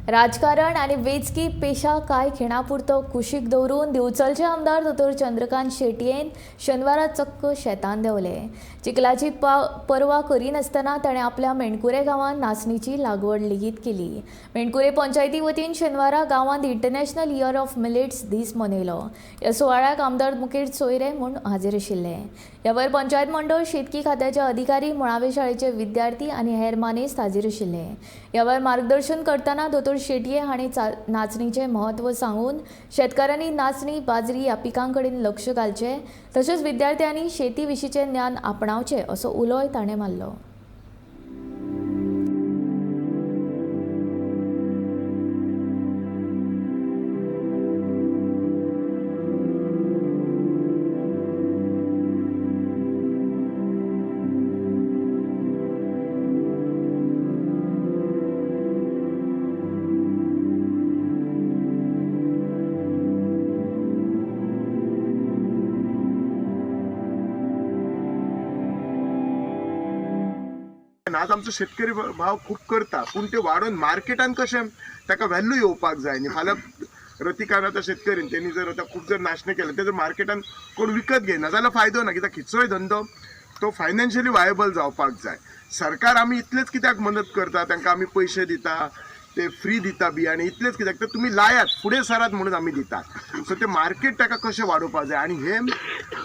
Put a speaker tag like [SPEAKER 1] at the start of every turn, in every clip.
[SPEAKER 1] राजकारण आणि वेंचकी पेशा कांय खिणापुरतो कुशीक दवरून दिवचलचे आमदार दोतोर चंद्रकांत शेटयेन शेनवारा चक्क शेतान देंवले. चिखलाची पर्वा करिनासतना ताणें आपल्या मेणकुरे गांवांत नाचणीची लागवड लेगीत केली. मेणकुरे पंचायती वतीन शेनवारा गांवांत इंटरनॅशनल इयर ऑफ मिलेट्स दीस मनयलो. ह्या सुवाळ्याक आमदार मुकेश सोयरे म्हूण हाजीर आशिल्ले. ह्या वयर पंचायत मंडळ शेतकी खात्याचे अधिकारी, मुळावे शाळेचे विद्यार्थी आनी हेर मानेस्त हाजीर आशिल्ले. ह्या वयर मार्गदर्शन करतना दोतोर शेटये हांणी नाचणीचें म्हत्व सांगून शेतकाऱ्यांनी नाचणी, बाजरी ह्या पिकांकडेन लक्ष घालचें, तशेंच विद्यार्थ्यांनी शेती विशींचें ज्ञान आपणावचें असो उलोय ताणें मारलो.
[SPEAKER 2] आज आमचो शेतकरी भाव खूप करता, पूण ते वाडोवन मार्केटान कशें ताका व्हॅल्यू येवपाक जाय न्ही. फाल्यां रतिकान आतां शेतकरी तेणी जर आतां खूब जर नाशणें केलें ते जर मार्केटान कोण विकत घेयना जाल्यार फायदो ना, कित्याक खंयचोय धंदो तो फायनान्शियली वायबल जावपाक जाय. सरकार आमी इतलेच कित्याक मदत करता, तांकां आमी पयशे दिता, ते फ्री दिता बियाणे, इतलेच कित्याक तर तुमी लायात, फुडें सरात म्हणून आमी दितात. सो ते मार्केट ताका कशें वाडोवपाक जाय. आनी हे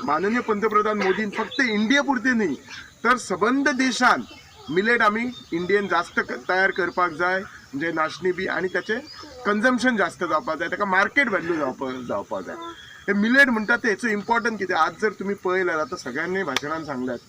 [SPEAKER 2] माननीय पंतप्रधान मोदीन फक्त इंडिया पुरते न्ही तर सबंद देशान मिलेट आमी इंडियन जास्त तयार करपाक जाय, म्हणजे नाशणी बी, आणि त्याचे कन्झम्पशन जास्त जावपाक जाय, ताका मार्केट व्हॅल्यू जावपाक जाय. हे मिलेट म्हणटात ते हेचो इम्पॉर्टंट कितें, आज जर तुमी पळयल्यार आतां सगळ्यांनी भाशणान सांगल्यात,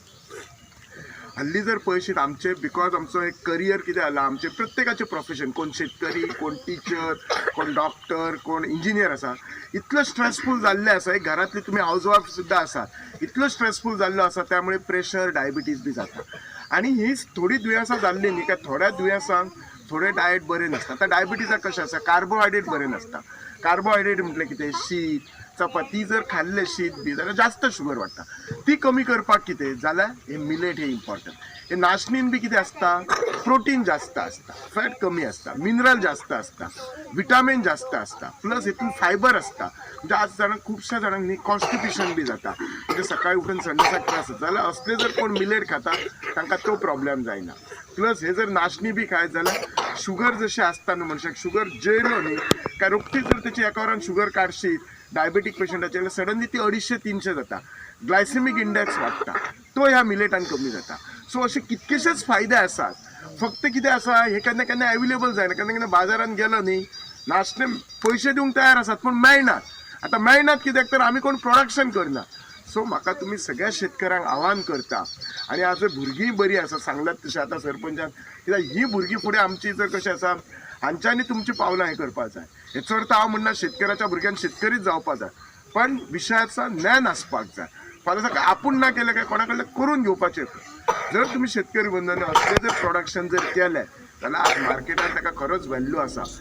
[SPEAKER 2] हल्ली जर पळयशीत आमचे, बिकॉज आमचो एक करियर कितें जाला, आमचे प्रत्येकाचे प्रोफेशन, कोण शेतकरी, कोण टिचर, कोण डॉक्टर, कोण इंजिनियर आसा, इतलो स्ट्रेसफूल जाल्ले आसा. एक घरांतली तुमी हाऊस वायफ सुद्दां आसा, इतलो स्ट्रेसफूल जाल्लो आसा, त्यामुळे प्रेशर, डायबिटीज बी जाता. आणि ही थोडी दुयेंसां जाल्ली न्ही, काय थोड्या दुयेंसांक थोडे डायट बरे नासता. आतां डायबिटीजाक कशें आसा, कार्बोहायड्रेट बरे नासता. कार्बोहायड्रेट म्हटलें कितें, शीत, चपाती जर खाल्ले शीत बी जाल्यार जास्त शुगर वाडटा. ती कमी करपाक कितें जाल्यार हे मिलेट हे इम्पॉर्टंट. हे नाशणीन बी कितें आसता, प्रोटीन जास्त आसता, फॅट कमी आसता, मिनरल जास्त आसता, विटामीन जास्त आसता, प्लस हेतून फायबर आसता. म्हणजे आज जाणांक खुबश्या जाणांक न्ही कॉन्स्टिपेशन बी जाता, म्हणजे सकाळी उठून संडेसाक त्रास जाता, जाल्यार असले जर कोण मिलेट खाता तांकां तो प्रॉब्लेम जायना. प्लस हे जर नाशणी बी खायत जाल्यार शुगर जशी आसता न्हू, मनशाक शुगर जेयलो न्ही काय रोखडीच जर तेची एका वरान शुगर काडशीत डायबेटीक पेशंटाचे, जाल्यार सडनली ती 250-300 जाता, ग्लायसेमीक इंडेक्स वाडटा, तो ह्या मिलेटान कमी जाता. सो असे कितकेशेच फायदे आसात. फक्त कितें आसा, हे केन्ना केन्ना अवेलेबल जायना, केन्ना केन्ना बाजारान गेलो न्ही नाशणे पयशे दिवंक तयार आसात पूण मेळनात. आतां मेळनात कित्याक तर आमी कोण प्रोडक्शन करना. सो म्हाका तुमी सगळ्या शेतकऱ्यांक आव्हान करता, आनी आज भुरगीं बरीं आसा, सांगल्यात तशें आतां सरपंचान, कित्याक ही भुरगीं फुडें आमची जर कशें आसा, हांच्यांनी तुमची पावलां हें करपाक जाय. हेचो अर्थ हांव म्हणना शेतकऱ्याच्या भुरग्यांक शेतकरीच जावपाक जाय, पण विशयाचा ज्ञान आसपाक जाय. फाल्यां सकाळ आपूण ना केलें काय कोणा कडल्यान करून घेवपाचें. जर तुमी शेतकरी बंधन असले जर प्रोडक्शन जर केलें जाल्यार आज मार्केटान ताका खरोच व्हॅल्यू आसा.